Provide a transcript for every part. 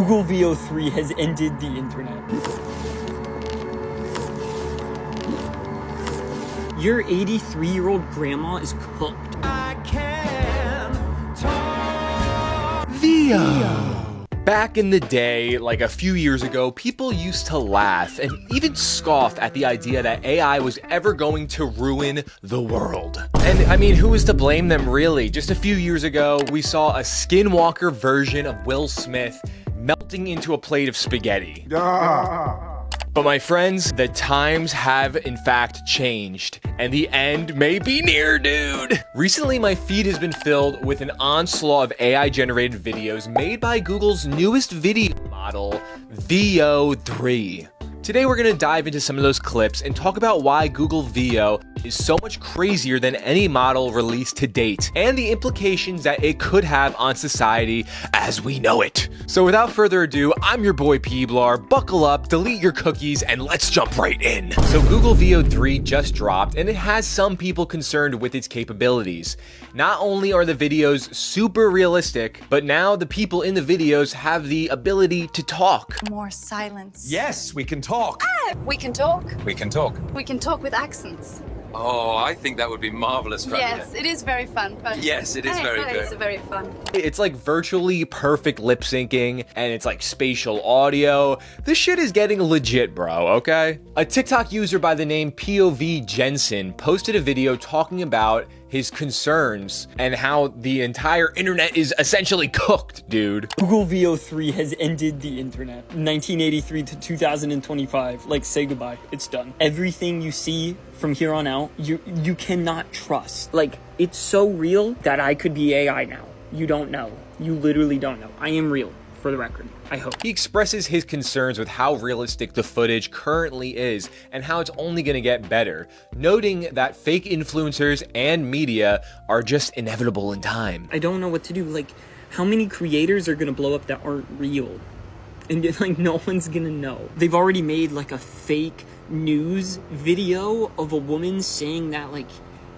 Google VEO 3 has ended the internet. Your 83-year-old grandma is cooked. I can talk. VEO. Back in the day, like a few years ago, people used to laugh and even scoff at the idea that AI was ever going to ruin the world. And I mean, who is to blame them really? Just a few years ago, we saw a skinwalker version of Will Smith melting into a plate of spaghetti. But my friends, the times have in fact changed, and the end may be near, dude. Recently, my feed has been filled with an onslaught of AI-generated videos made by Google's newest video model, VEO 3. Today, we're gonna dive into some of those clips and talk about why Google VEO is so much crazier than any model released to date, and the implications that it could have on society as we know it. So without further ado, I'm your boy Peablar. Buckle up, delete your cookies, and let's jump right in. So Google VEO 3 just dropped, and it has some people concerned with its capabilities. Not only are the videos super realistic, but now the people in the videos have the ability to talk. More silence. Yes, we can talk. We can talk. We can talk. We can talk with accents. Oh, I think that would be marvelous fun. Yes, it is very fun. But Yes, it is very good. It's very fun. It's like virtually perfect lip syncing, and it's like spatial audio. This shit is getting legit, bro, okay? A TikTok user by the name POV Jensen posted a video talking about his concerns and how the entire internet is essentially cooked, dude. Google VEO 3 has ended the internet. 1983 to 2025. Like, say goodbye. It's done. Everything you see from here on out, you cannot trust. Like, it's so real that I could be AI now. You don't know. You literally don't know. I am real, for the record. I hope. He expresses his concerns with how realistic the footage currently is and how it's only going to get better, noting that fake influencers and media are just inevitable in time. I don't know what to do. Like, how many creators are gonna blow up that aren't real? And like, no one's gonna know. They've already made like a fake news video of a woman saying that like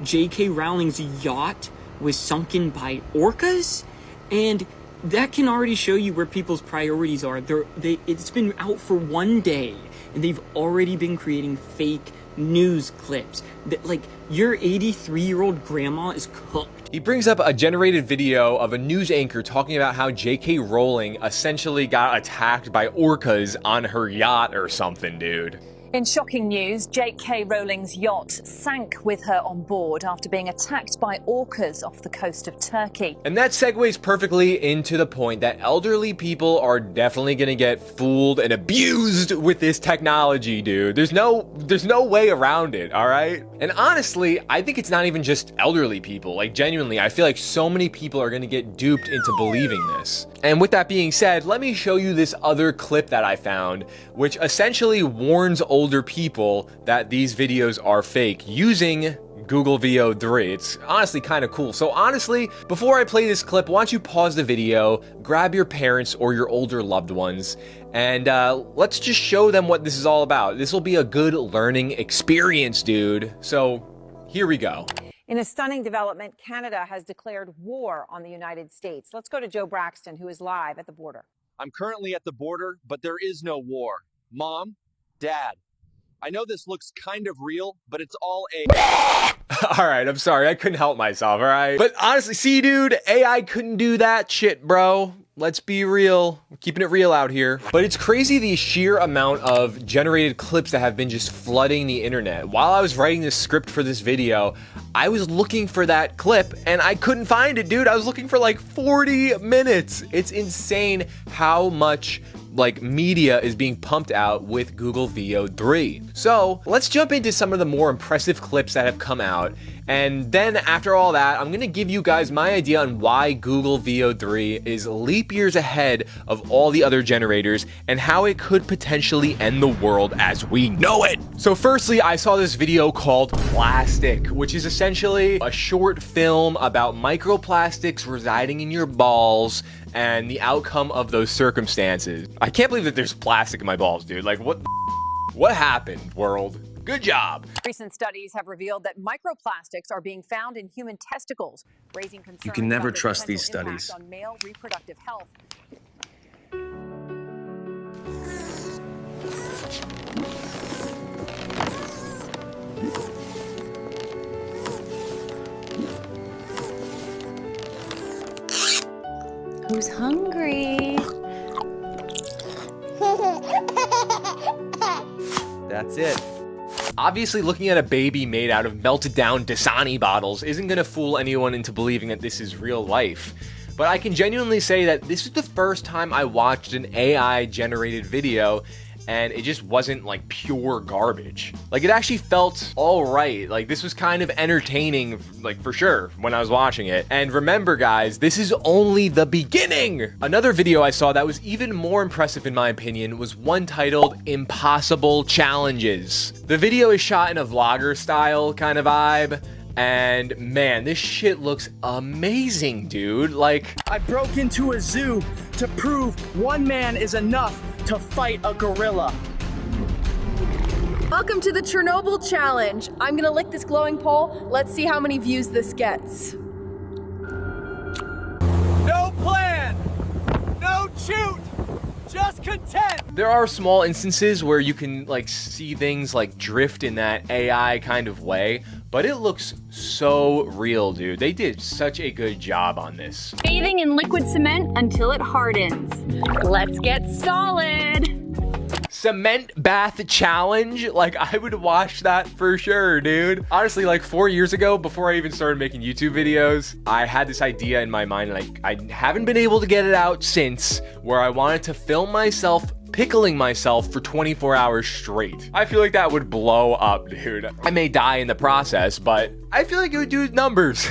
J.K. Rowling's yacht was sunken by orcas, and that can already show you where people's priorities are. It's been out for one day, and they've already been creating fake news clips. Like, your 83-year-old grandma is cooked. He brings up a generated video of a news anchor talking about how J.K. Rowling essentially got attacked by orcas on her yacht or something, dude. In shocking news, J.K. Rowling's yacht sank with her on board after being attacked by orcas off the coast of Turkey. And that segues perfectly into the point that elderly people are definitely gonna get fooled and abused with this technology, dude. There's no way around it, all right? And honestly, I think it's not even just elderly people. Like, genuinely, I feel like so many people are gonna get duped into believing this. And with that being said, let me show you this other clip that I found, which essentially warns older people that these videos are fake using Google VEO 3. It's honestly kind of cool. So honestly, before I play this clip, why don't you pause the video, grab your parents or your older loved ones, and let's just show them what this is all about. This will be a good learning experience, dude. So here we go. In a stunning development, Canada has declared war on the United States. Let's go to Joe Braxton, who is live at the border. I'm currently at the border, but there is no war. Mom, Dad, I know this looks kind of real, but it's all a... All right, I'm sorry. I couldn't help myself, all right? But honestly, see, dude, AI couldn't do that shit, bro. Let's be real. We're keeping it real out here. But it's crazy the sheer amount of generated clips that have been just flooding the internet. While I was writing this script for this video, I was looking for that clip and I couldn't find it, dude. I was looking for like 40 minutes. It's insane how much like media is being pumped out with Google VEO 3. So let's jump into some of the more impressive clips that have come out. And then after all that, I'm gonna give you guys my idea on why Google VEO 3 is leap years ahead of all the other generators and how it could potentially end the world as we know it. So firstly, I saw this video called Plastic, which is essentially a short film about microplastics residing in your balls and the outcome of those circumstances. I can't believe that there's plastic in my balls, dude. Like, what happened, world? Good job. Recent studies have revealed that microplastics are being found in human testicles, raising concerns You can never about their trust these potential impact studies. on male reproductive health. hungry. That's it. Obviously, looking at a baby made out of melted down Dasani bottles isn't gonna fool anyone into believing that this is real life. But I can genuinely say that this is the first time I watched an AI generated video and it just wasn't like pure garbage. Like, it actually felt all right. Like, this was kind of entertaining, like, for sure, when I was watching it. And remember, guys, this is only the beginning. Another video I saw that was even more impressive in my opinion was one titled Impossible Challenges. The video is shot in a vlogger style kind of vibe. And man, this shit looks amazing, dude. Like, I broke into a zoo to prove one man is enough to fight a gorilla. Welcome to the Chernobyl challenge. I'm gonna lick this glowing pole. Let's see how many views this gets. No plan, no shoot, just content. there are small instances where you can like see things like drift in that AI kind of way, but it looks so real, dude. They did such a good job on this. Bathing in liquid cement until it hardens. Let's get solid. Cement bath challenge? Like, I would watch that for sure, dude. Honestly, like 4 years ago, before I even started making YouTube videos, I had this idea in my mind, like I haven't been able to get it out since, where I wanted to film myself pickling myself for 24 hours straight. I feel like that would blow up, dude. I may die in the process, but I feel like it would do numbers.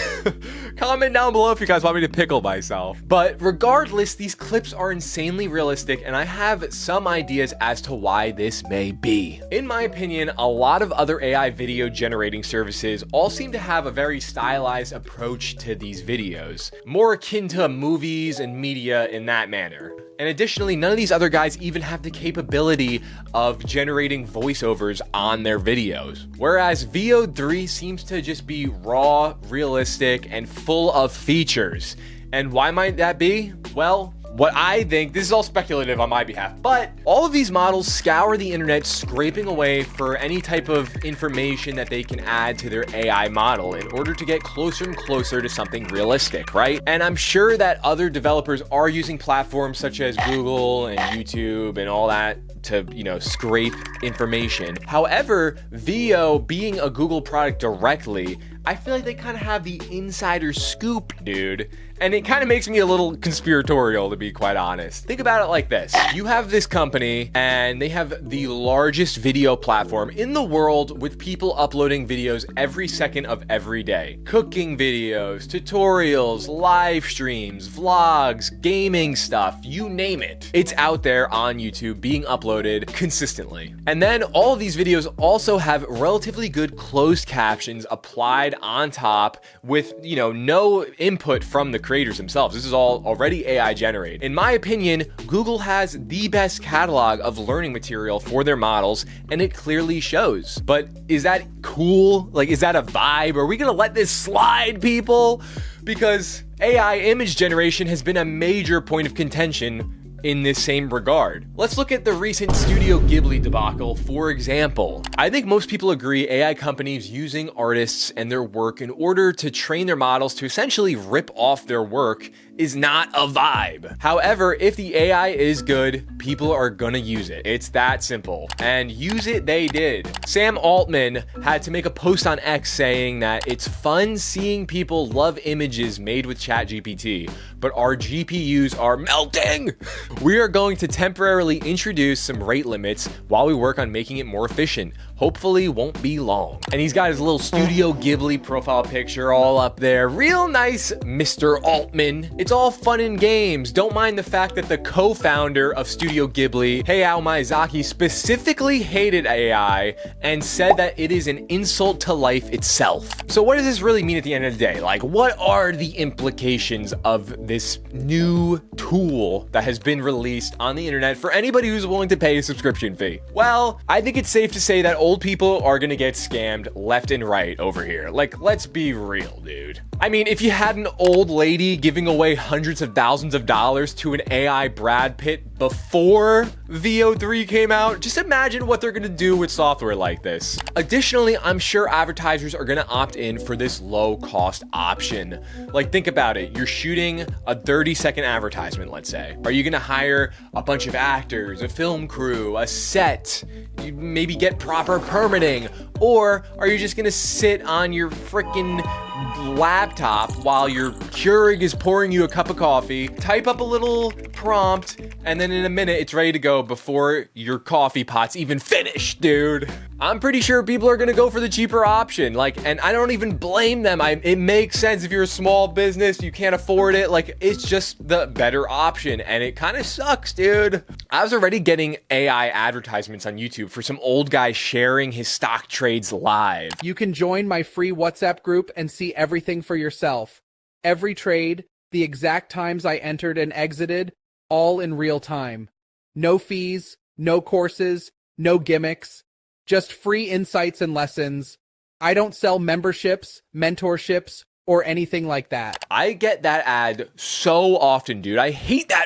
Comment down below if you guys want me to pickle myself. But regardless, these clips are insanely realistic, and I have some ideas as to why this may be. In my opinion, a lot of other AI video generating services all seem to have a very stylized approach to these videos, more akin to movies and media in that manner. And additionally, none of these other guys even have the capability of generating voiceovers on their videos. Whereas VEO seems to just be raw, realistic, and full of features. And why might that be? Well, what I think, this is all speculative on my behalf, but all of these models scour the internet scraping away for any type of information that they can add to their AI model in order to get closer and closer to something realistic, right? And I'm sure that other developers are using platforms such as Google and YouTube and all that to, you know, scrape information. However, VEO being a Google product directly, I feel like they kind of have the insider scoop, dude. And it kind of makes me a little conspiratorial, to be quite honest. Think about it like this. You have this company and they have the largest video platform in the world with people uploading videos every second of every day. Cooking videos, tutorials, live streams, vlogs, gaming stuff, you name it. It's out there on YouTube being uploaded consistently. And then all of these videos also have relatively good closed captions applied on top with, you know, no input from the creators themselves. This is all already AI generated. In my opinion, Google has the best catalog of learning material for their models, and it clearly shows. But is that cool? Like, is that a vibe? Are we gonna let this slide, people? Because AI image generation has been a major point of contention in this same regard. Let's look at the recent Studio Ghibli debacle, for example. I think most people agree AI companies using artists and their work in order to train their models to essentially rip off their work is not a vibe. However, if the AI is good, people are gonna use it. It's that simple. And use it they did. Sam Altman had to make a post on X saying that it's fun seeing people love images made with ChatGPT, but our GPUs are melting. We are going to temporarily introduce some rate limits while we work on making it more efficient. Hopefully won't be long. And he's got his little Studio Ghibli profile picture all up there. Real nice, Mr. Altman. It's all fun and games. Don't mind the fact that the co-founder of Studio Ghibli, Hayao Miyazaki, specifically hated AI and said that it is an insult to life itself. So what does this really mean at the end of the day? Like, what are the implications of this new tool that has been released on the internet for anybody who's willing to pay a subscription fee? Well, I think it's safe to say that old people are gonna get scammed left and right over here. Like, let's be real, dude. I mean, if you had an old lady giving away hundreds of thousands of dollars to an AI Brad Pitt before VEO3 came out, just imagine what they're gonna do with software like this. Additionally, I'm sure advertisers are gonna opt in for this low cost option. Like, think about it. You're shooting a 30-second advertisement, let's say. Are you gonna hire a bunch of actors, a film crew, a set, you maybe get proper permitting? Or are you just gonna sit on your freaking laptop while your Keurig is pouring you a cup of coffee, type up a little prompt, and then in a minute it's ready to go before your coffee pot's even finished, dude? I'm pretty sure people are gonna go for the cheaper option. Like, and I don't even blame them. It makes sense if you're a small business, you can't afford it. Like, it's just the better option, and it kind of sucks, dude. I was already getting AI advertisements on YouTube for some old guy sharing his stock trades live. You can join my free WhatsApp group and see everything for yourself. Every trade, the exact times I entered and exited, all in real time. No fees, no courses, no gimmicks, just free insights and lessons. I don't sell memberships, mentorships, or anything like that. I get that ad so often, dude. I hate that.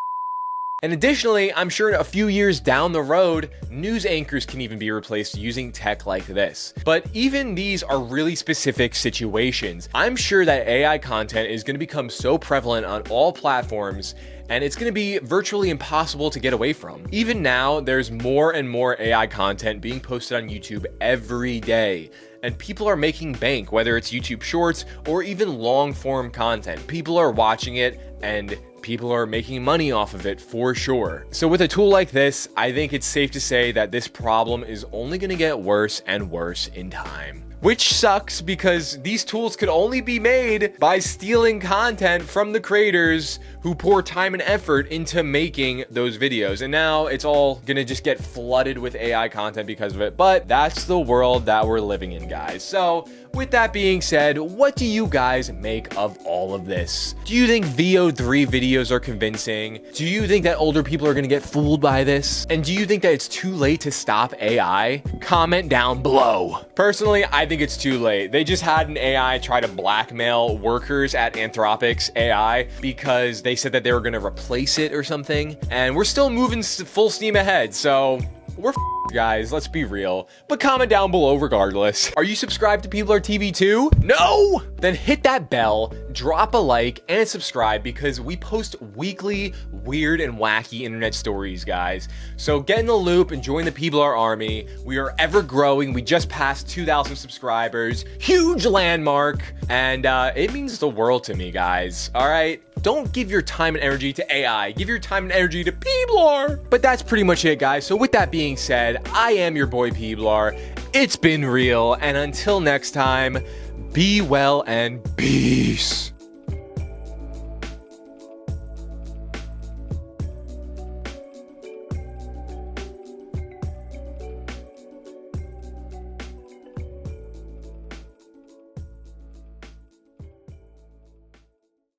And additionally, I'm sure a few years down the road, news anchors can even be replaced using tech like this. But even these are really specific situations. I'm sure that AI content is going to become so prevalent on all platforms, and it's going to be virtually impossible to get away from. Even now, there's more and more AI content being posted on YouTube every day. And people are making bank, whether it's YouTube Shorts or even long form content. People are watching it and people are making money off of it for sure. So with a tool like this, I think it's safe to say that this problem is only going to get worse and worse in time. Which sucks because these tools could only be made by stealing content from the creators who pour time and effort into making those videos. And now it's all gonna just get flooded with AI content because of it. But that's the world that we're living in, guys. So with that being said, what do you guys make of all of this? Do you think VEO3 videos are convincing? Do you think that older people are gonna get fooled by this? And do you think that it's too late to stop AI? Comment down below. Personally, I think it's too late. They just had an AI try to blackmail workers at Anthropic's AI because they said that they were gonna replace it or something. And we're still moving full steam ahead, so we're guys, let's be real. But comment down below regardless. Are you subscribed to Peablar TV too? No? Then hit that bell, drop a like, and subscribe because we post weekly weird and wacky internet stories, guys. So get in the loop and join the Peablar army. We are ever growing. We just passed 2,000 subscribers. Huge landmark. And it means the world to me, guys. All right? Don't give your time and energy to AI. Give your time and energy to Peablar. But that's pretty much it, guys. So with that being said, I am your boy Peablar. It's been real. And until next time, be well and peace.